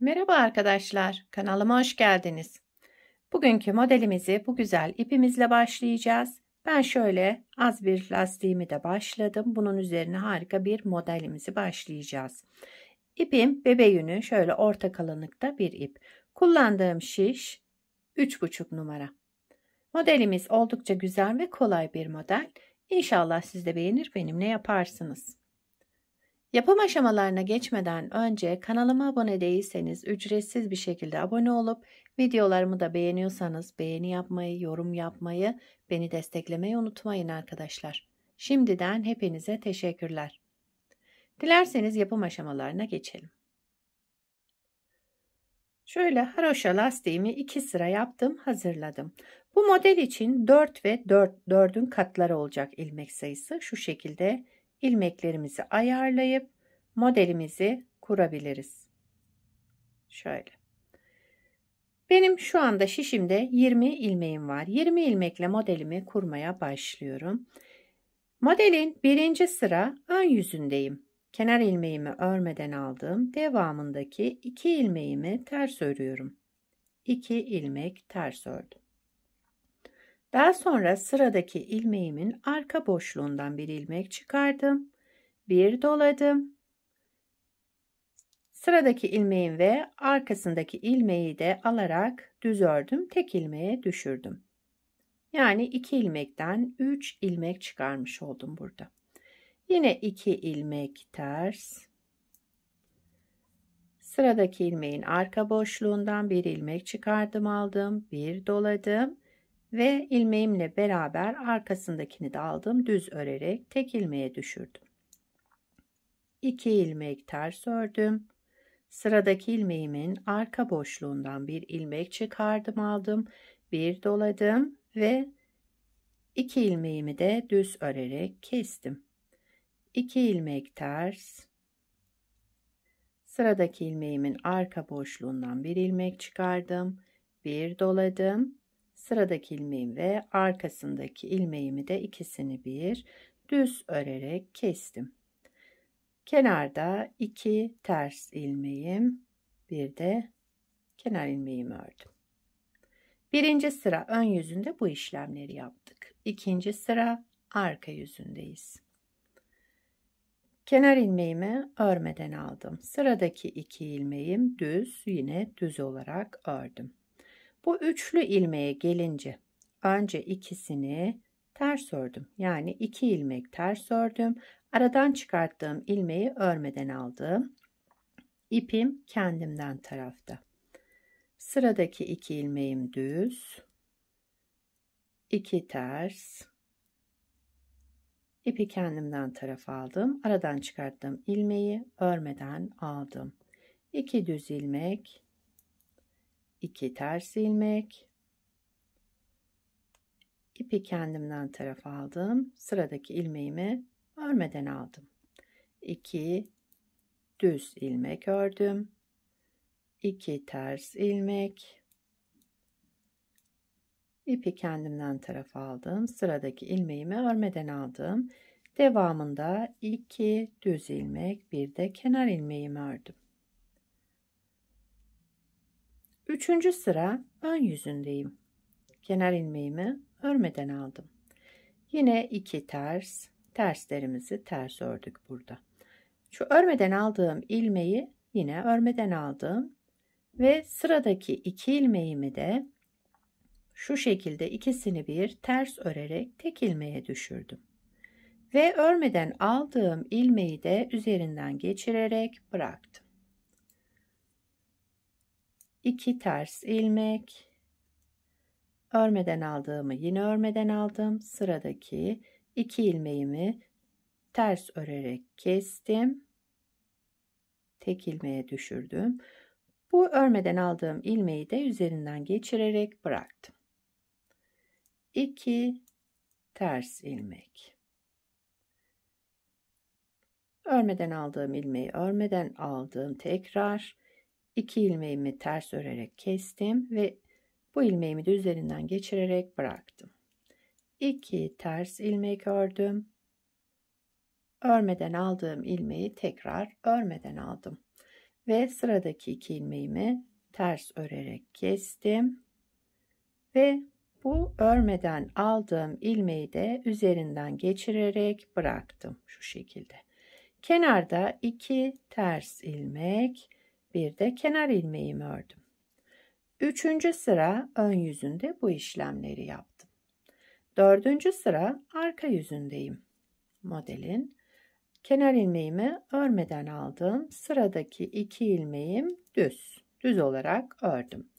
Merhaba arkadaşlar, kanalıma hoş geldiniz. Bugünkü modelimizi bu güzel ipimizle başlayacağız. Ben şöyle az bir lastiğimi de başladım. Bunun üzerine harika bir modelimizi başlayacağız. İpim bebe yünü, şöyle orta kalınlıkta bir ip. Kullandığım şiş 3,5 numara. Modelimiz oldukça güzel ve kolay bir model. İnşallah siz de beğenir, benimle yaparsınız. Yapım aşamalarına geçmeden önce kanalıma abone değilseniz ücretsiz bir şekilde abone olup videolarımı da beğeniyorsanız beğeni yapmayı, yorum yapmayı, beni desteklemeyi unutmayın arkadaşlar. Şimdiden hepinize teşekkürler. Dilerseniz yapım aşamalarına geçelim. Şöyle haroşa lastiğimi 2 sıra yaptım, hazırladım. Bu model için 4 ve 4'ün katları olacak ilmek sayısı. Şu şekilde ilmeklerimizi ayarlayıp modelimizi kurabiliriz. Şöyle. Benim şu anda şişimde 20 ilmeğim var. 20 ilmekle modelimi kurmaya başlıyorum. Modelin birinci sıra ön yüzündeyim. Kenar ilmeğimi örmeden aldım. Devamındaki 2 ilmeğimi ters örüyorum. 2 ilmek ters ördüm. Daha sonra sıradaki ilmeğimin arka boşluğundan bir ilmek çıkardım. Bir doladım. Sıradaki ilmeğin ve arkasındaki ilmeği de alarak düz ördüm. Tek ilmeğe düşürdüm. Yani 2 ilmekten 3 ilmek çıkarmış oldum burada. Yine 2 ilmek ters. Sıradaki ilmeğin arka boşluğundan bir ilmek çıkardım, aldım. Bir doladım. Ve ilmeğimle beraber arkasındakini de aldım. Düz örerek tek ilmeğe düşürdüm. 2 ilmek ters ördüm. Sıradaki ilmeğimin arka boşluğundan bir ilmek çıkardım, aldım. Bir doladım ve 2 ilmeğimi de düz örerek kestim. 2 ilmek ters. Sıradaki ilmeğimin arka boşluğundan bir ilmek çıkardım. Bir doladım. Sıradaki ilmeğim ve arkasındaki ilmeğimi de ikisini bir düz örerek kestim. Kenarda 2 ters ilmeğim, bir de kenar ilmeğimi ördüm. Birinci sıra ön yüzünde bu işlemleri yaptık. İkinci sıra arka yüzündeyiz. Kenar ilmeğimi örmeden aldım. Sıradaki 2 ilmeğim düz, yine düz olarak ördüm. Bu üçlü ilmeğe gelince önce ikisini ters ördüm. Yani 2 ilmek ters ördüm. Aradan çıkarttığım ilmeği örmeden aldım. İpim kendimden tarafta. Sıradaki 2 ilmeğim düz. 2 ters. İpi kendimden tarafa aldım. Aradan çıkarttığım ilmeği örmeden aldım. 2 düz ilmek. 2 ters ilmek. İpi kendimden tarafa aldım. Sıradaki ilmeğimi örmeden aldım. 2 düz ilmek ördüm. 2 ters ilmek. İpi kendimden tarafa aldım. Sıradaki ilmeğimi örmeden aldım. Devamında 2 düz ilmek, bir de kenar ilmeğimi ördüm. Üçüncü sıra ön yüzündeyim. Kenar ilmeğimi örmeden aldım. Yine 2 ters, terslerimizi ters ördük burada. Şu örmeden aldığım ilmeği yine örmeden aldım ve sıradaki 2 ilmeğimi de şu şekilde ikisini bir ters örerek tek ilmeğe düşürdüm. Ve örmeden aldığım ilmeği de üzerinden geçirerek bıraktım. 2 ters ilmek. Örmeden aldığımı yine örmeden aldım. Sıradaki 2 ilmeğimi ters örerek kestim. Tek ilmeğe düşürdüm. Bu örmeden aldığım ilmeği de üzerinden geçirerek bıraktım. 2 ters ilmek. Örmeden aldığım ilmeği örmeden aldım, tekrar 2 ilmeğimi ters örerek kestim ve bu ilmeğimi de üzerinden geçirerek bıraktım. 2 ters ilmek ördüm. Örmeden aldığım ilmeği tekrar örmeden aldım ve sıradaki 2 ilmeğimi ters örerek kestim ve bu örmeden aldığım ilmeği de üzerinden geçirerek bıraktım şu şekilde. Kenarda 2 ters ilmek, bir de kenar ilmeğimi ördüm. 3. sıra ön yüzünde bu işlemleri yaptım. 4. sıra arka yüzündeyim. Modelin kenar ilmeğimi örmeden aldım. Sıradaki 2 ilmeğim düz olarak ördüm.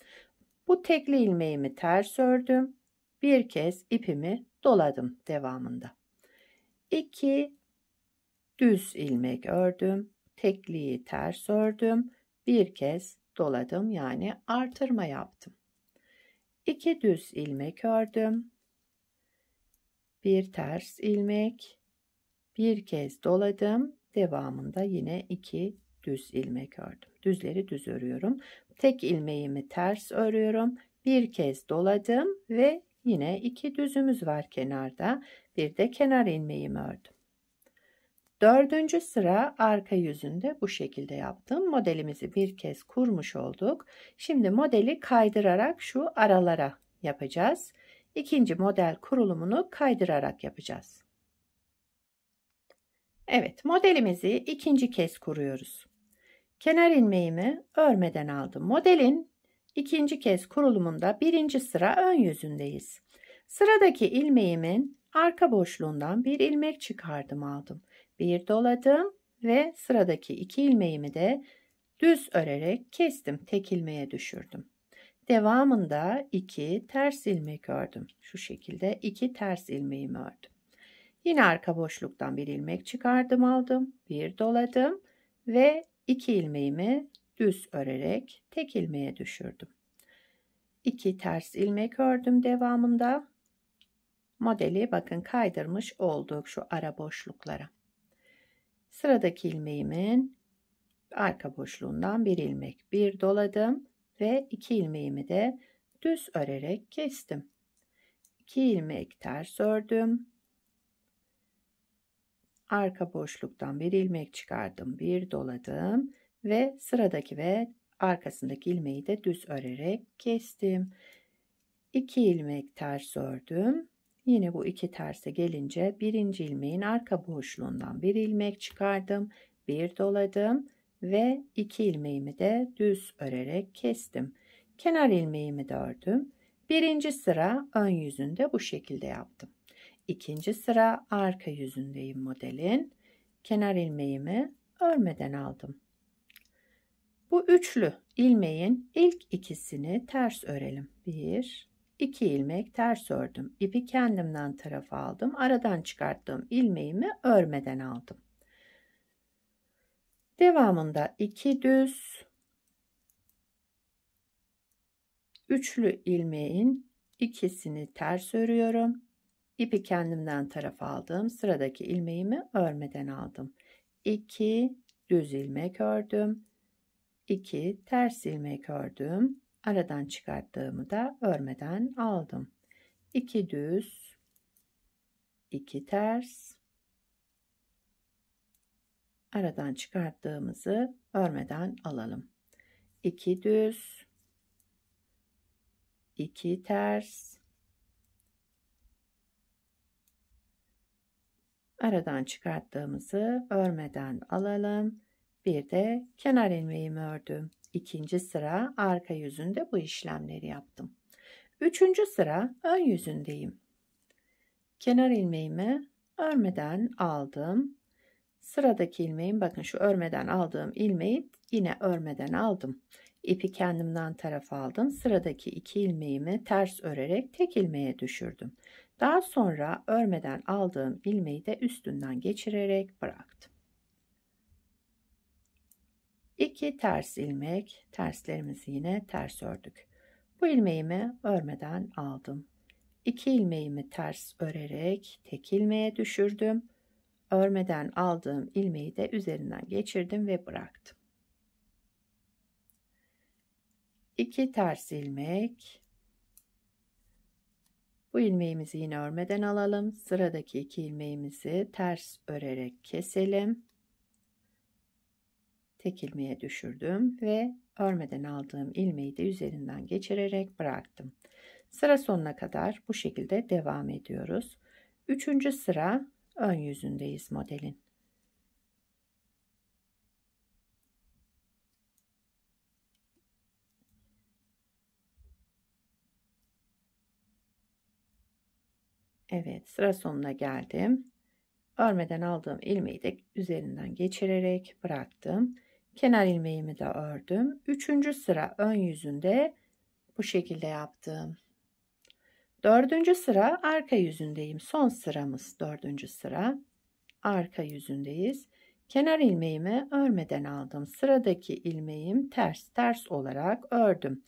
Bu tekli ilmeğimi ters ördüm. Bir kez ipimi doladım devamında. 2 düz ilmek ördüm. Tekliyi ters ördüm. Bir kez doladım, yani artırma yaptım. 2 düz ilmek ördüm. Bir ters ilmek. Bir kez doladım. Devamında yine 2 düz ilmek ördüm. Düzleri düz örüyorum. Tek ilmeğimi ters örüyorum. Bir kez doladım ve yine 2 düzümüz var kenarda. Bir de kenar ilmeğimi ördüm. 4. sıra arka yüzünde bu şekilde yaptım. Modelimizi bir kez kurmuş olduk. Şimdi modeli kaydırarak şu aralara yapacağız. İkinci model kurulumunu kaydırarak yapacağız. Evet, modelimizi ikinci kez kuruyoruz. Kenar ilmeğimi örmeden aldım. Modelin ikinci kez kurulumunda 1. sıra ön yüzündeyiz. Sıradaki ilmeğimin arka boşluğundan bir ilmek çıkardım, aldım. Bir doladım ve sıradaki 2 ilmeğimi de düz örerek kestim. Tek ilmeğe düşürdüm. Devamında 2 ters ilmek ördüm. Şu şekilde 2 ters ilmeğimi ördüm. Yine arka boşluktan bir ilmek çıkardım, aldım. Bir doladım ve 2 ilmeğimi düz örerek tek ilmeğe düşürdüm. 2 ters ilmek ördüm devamında. Modeli bakın kaydırmış olduk şu ara boşluklara. Sıradaki ilmeğimin arka boşluğundan bir ilmek, bir doladım ve 2 ilmeğimi de düz örerek kestim. 2 ilmek ters ördüm. Arka boşluktan bir ilmek çıkardım, bir doladım ve sıradaki ve arkasındaki ilmeği de düz örerek kestim. 2 ilmek ters ördüm. Yine bu 2 terse gelince 1. ilmeğin arka boşluğundan bir ilmek çıkardım, bir doladım ve 2 ilmeğimi de düz örerek kestim. Kenar ilmeğimi de ördüm. 1. sıra ön yüzünde bu şekilde yaptım. 2. sıra arka yüzündeyim modelin. Kenar ilmeğimi örmeden aldım. Bu üçlü ilmeğin ilk ikisini ters örelim. 1, 2 ilmek ters ördüm. İpi kendimden tarafa aldım. Aradan çıkarttığım ilmeğimi örmeden aldım. Devamında 2 düz, üçlü ilmeğin ikisini ters örüyorum. İpi kendimden tarafa aldım. Sıradaki ilmeğimi örmeden aldım. 2 düz ilmek ördüm. 2 ters ilmek ördüm. Aradan çıkarttığımı da örmeden aldım. 2 düz, 2 ters. Aradan çıkarttığımızı örmeden alalım. 2 düz, 2 ters. Aradan çıkarttığımızı örmeden alalım. Bir de kenar ilmeğimi ördüm. 2. sıra arka yüzünde bu işlemleri yaptım. 3. sıra ön yüzündeyim. Kenar ilmeğimi örmeden aldım. Sıradaki ilmeğim, bakın şu örmeden aldığım ilmeği yine örmeden aldım. İpi kendimden tarafa aldım. Sıradaki 2 ilmeğimi ters örerek tek ilmeğe düşürdüm. Daha sonra örmeden aldığım ilmeği de üstünden geçirerek bıraktım. 2 ters ilmek, terslerimizi yine ters ördük. Bu ilmeğimi örmeden aldım. 2 ilmeğimi ters örerek tek ilmeğe düşürdüm. Örmeden aldığım ilmeği de üzerinden geçirdim ve bıraktım. 2 ters ilmek. Bu ilmeğimizi yine örmeden alalım. Sıradaki 2 ilmeğimizi ters örerek keselim. tek ilmeğe düşürdüm ve örmeden aldığım ilmeği de üzerinden geçirerek bıraktım. Sıra sonuna kadar bu şekilde devam ediyoruz. 3. sıra ön yüzündeyiz modelin. Evet, sıra sonuna geldim. Örmeden aldığım ilmeği de üzerinden geçirerek bıraktım. Kenar ilmeğimi de ördüm. 3. sıra ön yüzünde bu şekilde yaptım. 4. sıra arka yüzündeyim. Son sıramız 4. sıra. Arka yüzündeyiz. Kenar ilmeğimi örmeden aldım. Sıradaki ilmeğim ters olarak ördüm.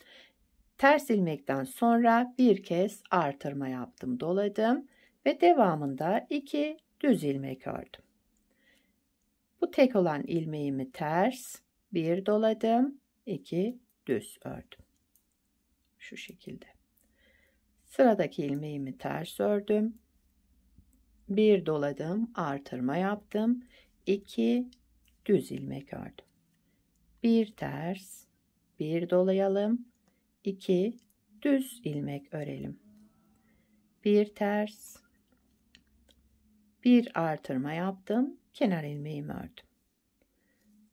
Ters ilmekten sonra bir kez artırma yaptım, doladım ve devamında 2 düz ilmek ördüm. Bu tek olan ilmeğimi ters, bir doladım, 2 düz ördüm. Şu şekilde. Sıradaki ilmeğimi ters ördüm. Bir doladım, artırma yaptım. 2 düz ilmek ördüm. Bir ters, bir dolayalım. 2 düz ilmek örelim. Bir ters, bir artırma yaptım. Kenar ilmeğimi ördüm.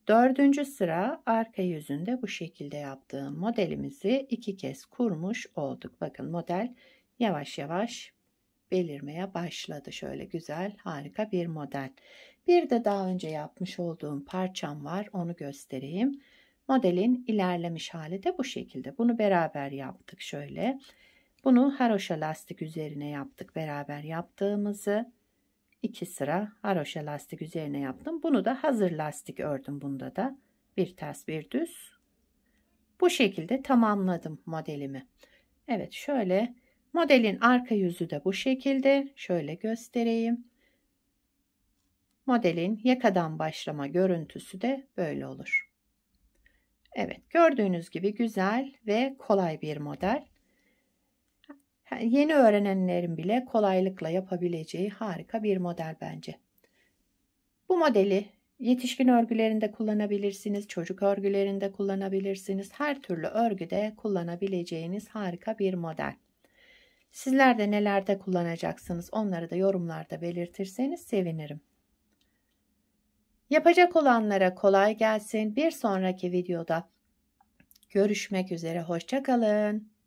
4. sıra arka yüzünde bu şekilde yaptığım modelimizi 2 kez kurmuş olduk. Bakın model yavaş yavaş belirmeye başladı. Şöyle güzel, harika bir model. Bir de daha önce yapmış olduğum parçam var. Onu göstereyim. Modelin ilerlemiş hali de bu şekilde. Bunu beraber yaptık şöyle. Bunu haroşa lastik üzerine yaptık. Beraber yaptığımızı 2 sıra haroşa lastik üzerine yaptım. Bunu da hazır lastik ördüm. Bunda da bir ters bir düz. Bu şekilde tamamladım modelimi. Evet, şöyle modelin arka yüzü de bu şekilde. Şöyle göstereyim. Modelin yakadan başlama görüntüsü de böyle olur. Evet, gördüğünüz gibi güzel ve kolay bir model. Yeni öğrenenlerin bile kolaylıkla yapabileceği harika bir model bence. Bu modeli yetişkin örgülerinde kullanabilirsiniz, çocuk örgülerinde kullanabilirsiniz. Her türlü örgüde kullanabileceğiniz harika bir model. Sizler de nelerde kullanacaksınız, onları da yorumlarda belirtirseniz sevinirim. Yapacak olanlara kolay gelsin. Bir sonraki videoda görüşmek üzere. Hoşça kalın.